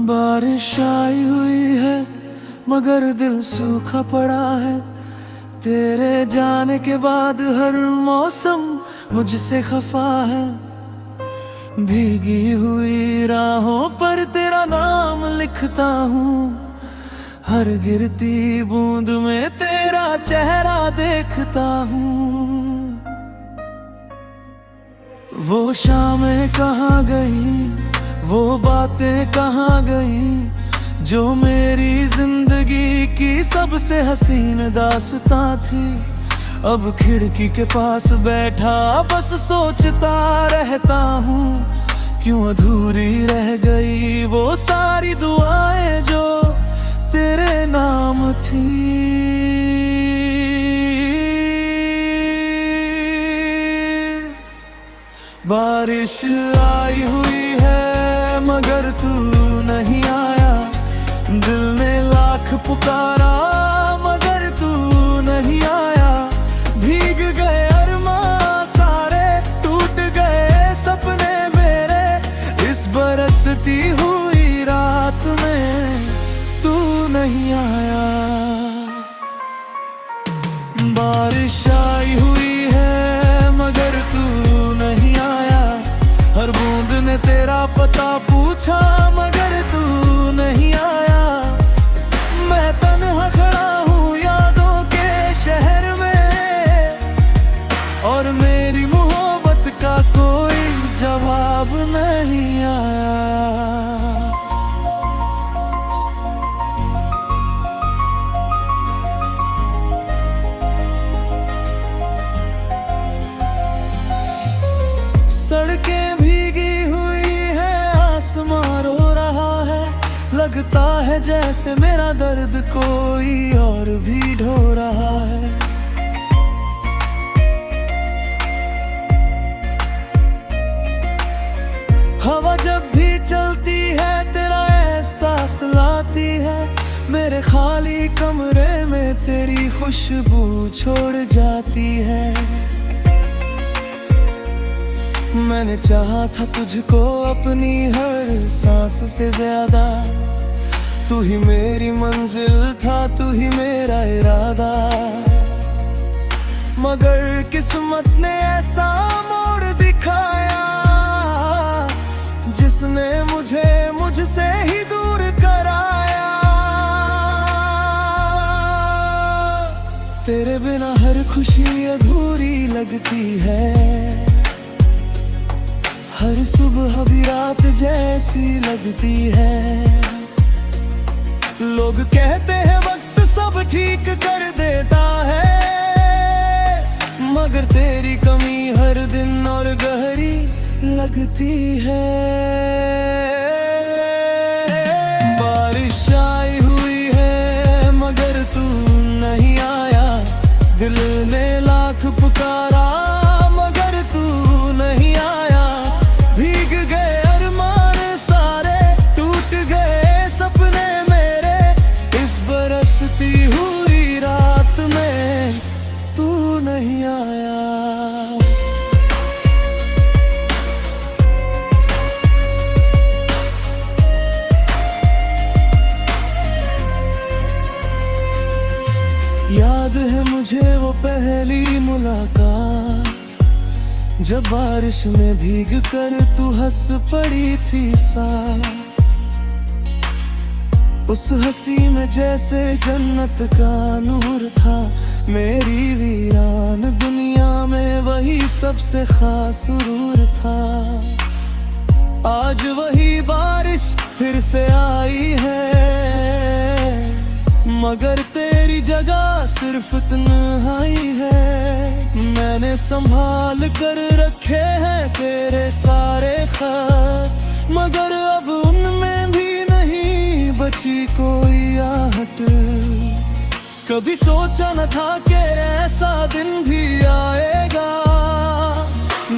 बारिश आई हुई है मगर दिल सूखा पड़ा है। तेरे जाने के बाद हर मौसम मुझसे खफा है। भीगी हुई राहों पर तेरा नाम लिखता हूँ, हर गिरती बूंद में तेरा चेहरा देखता हूँ। वो शामें कहाँ गई, वो बातें कहाँ गई, जो मेरी जिंदगी की सबसे हसीन दास्तां थी। अब खिड़की के पास बैठा बस सोचता रहता हूँ, क्यों अधूरी रह गई वो सारी दुआएं जो तेरे नाम थी। बारिश आई हुई है मगर तू नहीं आया। दिल ने लाख पुकारा मगर तू नहीं आया। भीग गए अरमां सारे, टूट गए सपने मेरे, इस बरसती हुई रात में तू नहीं आया। बारिश आई हुई है मगर तू नहीं आया। हर बूंद ने तेरा पता पूछा मगर तू नहीं आया। मैं तन्हा खड़ा हूँ यादों के शहर में, और मेरी मोहब्बत का कोई जवाब नहीं आया। सड़कें भीगी हुई है, आसमां रो रहा है। लगता है जैसे मेरा दर्द कोई और भी ढो रहा है। हवा जब भी चलती है तेरा एहसास लाती है। मेरे खाली कमरे में तेरी खुशबू छोड़ जाती है। मैंने चाहा था तुझको अपनी हर सांस से ज्यादा। तू ही मेरी मंजिल था, तू ही मेरा इरादा। मगर किस्मत ने ऐसा मोड़ दिखाया, जिसने मुझे मुझसे ही दूर कराया। तेरे बिना हर खुशी अधूरी लगती है। हर सुबह भी रात जैसी लगती है। लोग कहते हैं वक्त सब ठीक कर देता है, मगर तेरी कमी हर दिन और गहरी लगती है। बारिश आई हुई है मगर तू नहीं आया। दिल ने लाख पुकारा मगर तू नहीं आया। भीग गए अरमान सारे, टूट गए सपने मेरे, इस बरसती हुई रात में तू नहीं आया। याद है मुझे वो पहली मुलाकात, जब बारिश में भीग कर तू हंस पड़ी थी साथ। उस हंसी में जैसे जन्नत का नूर था। मेरी वीरान दुनिया में वही सबसे खास सुरूर था। आज वही बारिश फिर से आई है, मगर तेरी जगह सिर्फ तन्हाई है। मैंने संभाल कर रखे हैं तेरे सारे खत, मगर अब उनमें भी नहीं बची कोई आहट। कभी सोचा न था कि ऐसा दिन भी आएगा,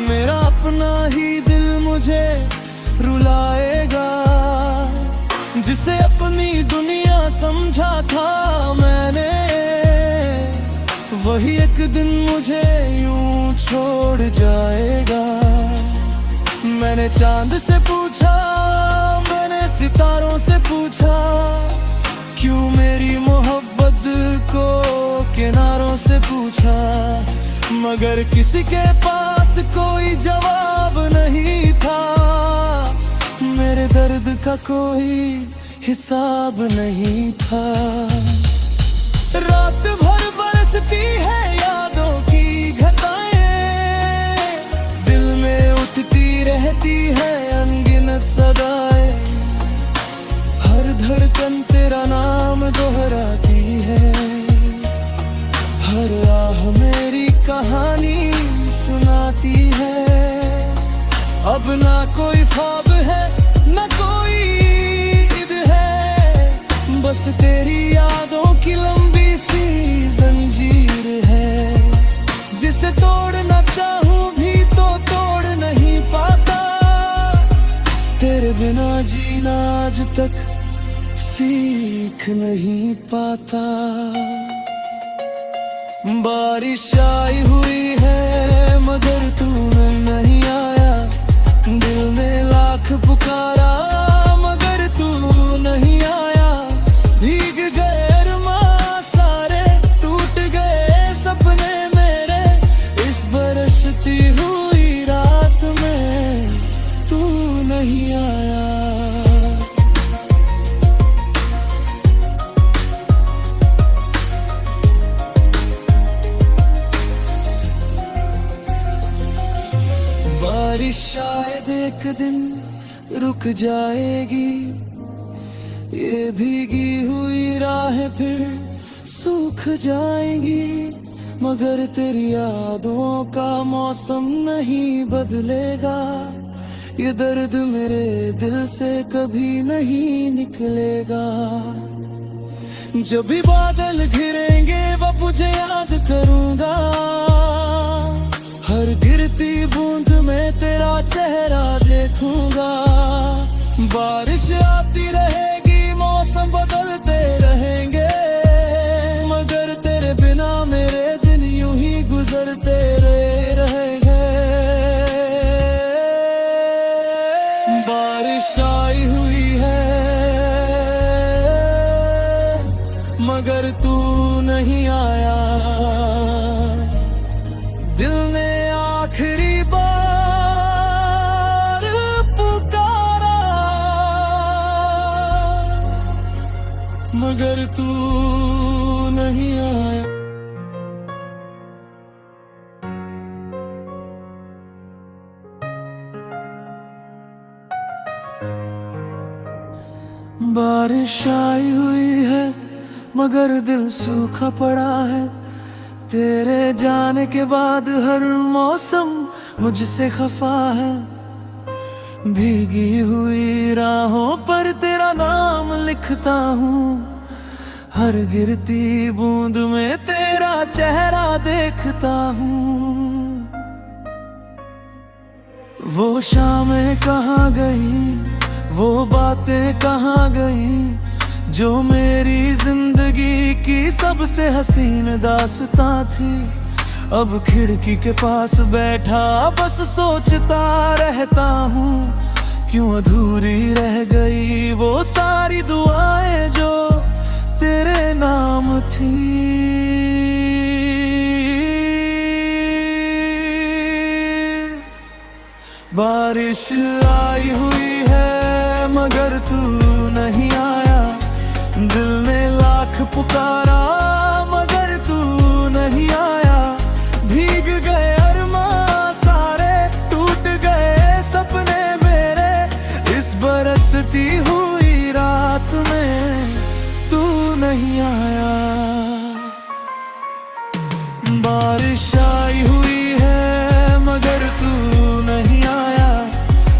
मेरा अपना ही दिल मुझे रुलाएगा। जिसे अपनी दुनिया समझा था मैंने, वही एक दिन मुझे यूं छोड़ जाएगा। मैंने चांद से पूछा, मैंने सितारों से पूछा क्यों मेरी मोहब्बत को किनारों से पूछा, मगर किसी के पास कोई जवाब नहीं था। मेरे दर्द का कोई हिसाब नहीं था। रात भर बरसती है यादों की घटाएं, दिल में उठती रहती है अनगिनत सदाएं। हर धड़कन तेरा नाम दोहराती है, हर आह मेरी कहानी सुनाती है। अब ना कोई ख्वाब है ना कोई ईद है, बस तेरी यादों की लंबी सी जंजीर है, जिसे तोड़ना चाहूं भी तो तोड़ नहीं पाता। तेरे बिना जीना आज तक सीख नहीं पाता। बारिश आई हुई है मगर तू नहीं आया, दिल ने लाख पुकारा मगर तू नहीं आया। भीग गए अरमां सारे, टूट गए सपने मेरे, इस बरसती हुई रात में तू नहीं आया। बारिश शायद एक दिन रुक जाएगी, ये भीगी हुई राहें फिर सूख जाएंगी, मगर तेरी यादों का मौसम नहीं बदलेगा। ये दर्द मेरे दिल से कभी नहीं निकलेगा। जब भी बादल घिरेंगे वो मुझे याद करूंगा, हर गिरती बूंद में तेरा चेहरा देखूंगा। बारिश आती रहेगी, मौसम बदलते रहेंगे, मगर तेरे बिना मेरे दिन यूं ही गुजरते रहेंगे। बारिश आई हुई है मगर तू नहीं आया, दिल ने आखिरी बार पुकारा मगर तू नहीं आया। बारिश आई हुई है मगर दिल सूखा पड़ा है, तेरे जाने के बाद हर मौसम मुझसे खफा है। भीगी हुई राहों पर तेरा नाम लिखता हूँ, हर गिरती बूंद में तेरा चेहरा देखता हूँ। वो शामें कहाँ गई, वो बातें कहाँ गई, जो मेरी जिंदगी की सबसे हसीन दास्तां थी। अब खिड़की के पास बैठा बस सोचता रहता हूँ, क्यों अधूरी रह गई वो सारी दुआएं जो तेरे नाम थी। बारिश आई हुई है मगर तू नहीं आया, दिल ने लाख पुकारा मगर तू नहीं आया। भीग गए अरमां सारे, टूट गए सपने मेरे, इस बरसती हुई रात में तू नहीं आया। बारिश आई हुई है मगर तू नहीं आया,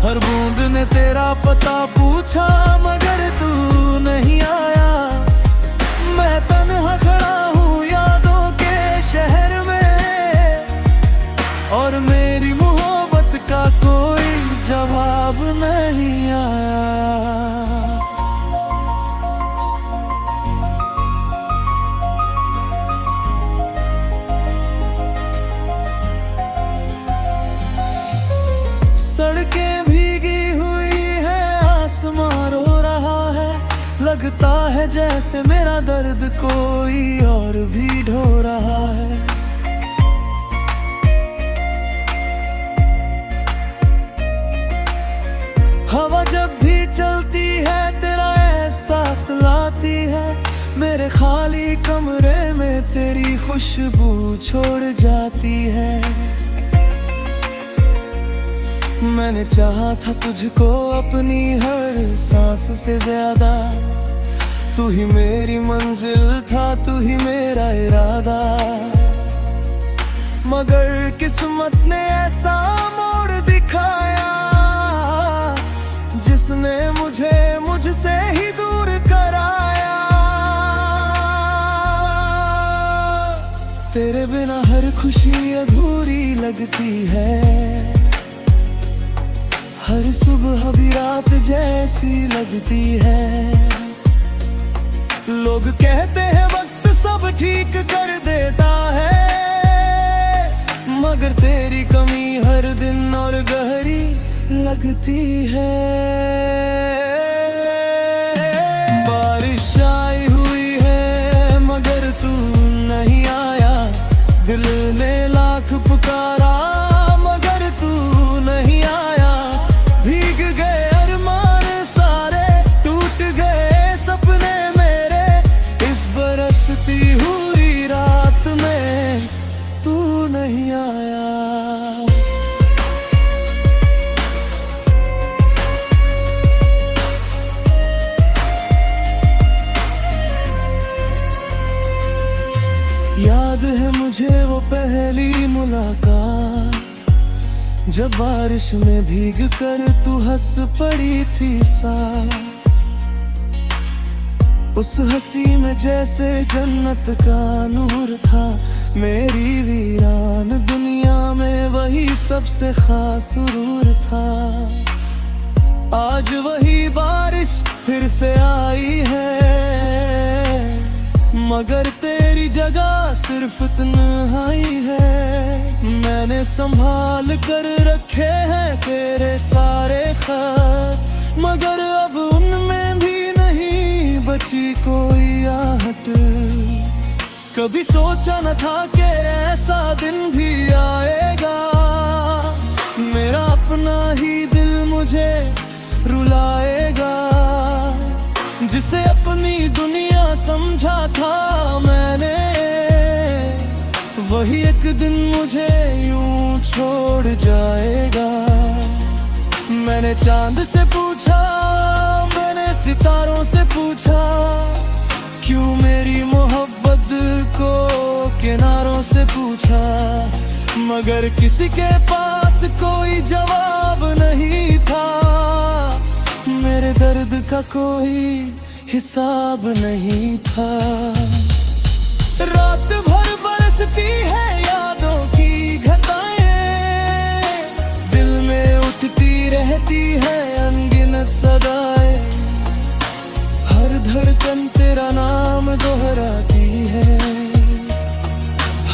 हर बूंद ने तेरा पता पूछा मगर तू नहीं आया। मैं तन्हा खड़ा हूँ यादों के शहर में, और मेरी मोहब्बत का कोई जवाब नहीं आया। सड़कें भीगी हुई है, आसमां लगता है जैसे मेरा दर्द कोई और भी ढो रहा है। हवा जब भी चलती है तेरा एहसास लाती है, मेरे खाली कमरे में तेरी खुशबू छोड़ जाती है। मैंने चाहा था तुझको अपनी हर सांस से ज्यादा, तू ही मेरी मंजिल था, तू ही मेरा इरादा। मगर किस्मत ने ऐसा मोड़ दिखाया जिसने मुझे मुझसे ही दूर कराया। तेरे बिना हर खुशी अधूरी लगती है, हर सुबह भी रात जैसी लगती है। लोग कहते हैं वक्त सब ठीक कर देता है, मगर तेरी कमी हर दिन और गहरी लगती है। बारिश आई हुई है मगर तू नहीं आया, दिल ने लाख पुकारा मगर तू नहीं आया। भीग गए अरमान सारे, टूट गए सपने मेरे, इस बरसती हुई रात में तू नहीं आया। याद है मुझे वो पहली मुलाकात, जब बारिश में भीग कर तू हंस पड़ी थी साथ। उस हंसी में जैसे जन्नत का नूर था, मेरी वीरान दुनिया में वही सबसे खास सुरूर था। आज वही बारिश फिर से आई है, मगर तेरी जगह सिर्फ तन्हाई है। मैंने संभाल कर रखे हैं तेरे सारे खत, मगर अब उनमें भी नहीं बची कोई आहट। कभी सोचा न था कि ऐसा दिन भी आएगा, मेरा अपना ही दिल मुझे रुलाएगा। जिसे अपनी दुनिया समझा था मैंने, वही एक दिन मुझे यूं छोड़ जाएगा। मैंने चांद से पूछा, मैंने सितारों से पूछा, क्यों मेरी मोहब्बत को किनारों से पूछा, मगर किसी के पास कोई जवाब नहीं था। मेरे दर्द का कोई हिसाब नहीं था। रात भर बरसती है यादों की घटाएं, दिल में उठती रहती है अनगिनत सदाएं। हर धड़कन तेरा नाम दोहराती है,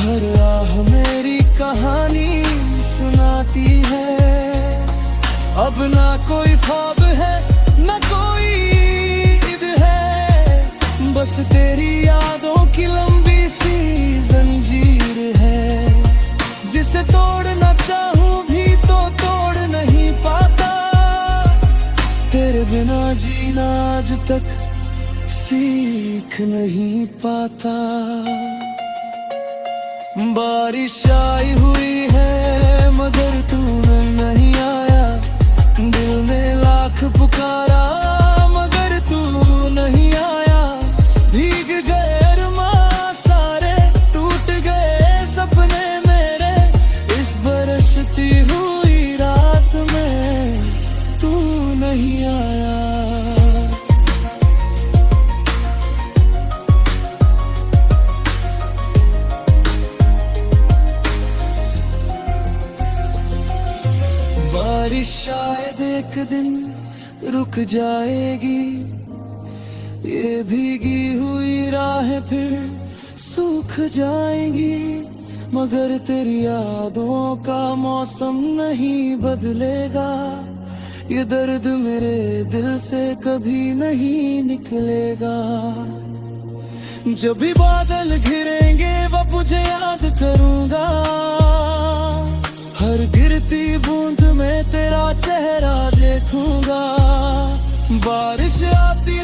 हर आह मेरी कहानी सुनाती है। अब ना कोई ख्वाब है ना कोई ईद है, बस तेरी यादों की लंबी सी जंजीर है, जिसे तोड़ना चाहूं भी तो तोड़ नहीं पाता। तेरे बिना जीना आज तक सीख नहीं पाता। बारिश आई हुई है मगर तू नहीं आया, दिल ने लाख पुकारा मगर तू नहीं आया। भीग गए अरमान सारे, टूट गए सपने मेरे, इस बरसती हुई रात में तू नहीं आया। बारिश शायद एक दिन रुक जाएगी, ये भीगी हुई राहें फिर सूख जाएंगी, मगर तेरी यादों का मौसम नहीं बदलेगा। ये दर्द मेरे दिल से कभी नहीं निकलेगा। जब भी बादल घिरेंगे वो मुझे याद करूंगा, हर गिरती बूंद में तेरा चेहरा देखूंगा। बारिश आती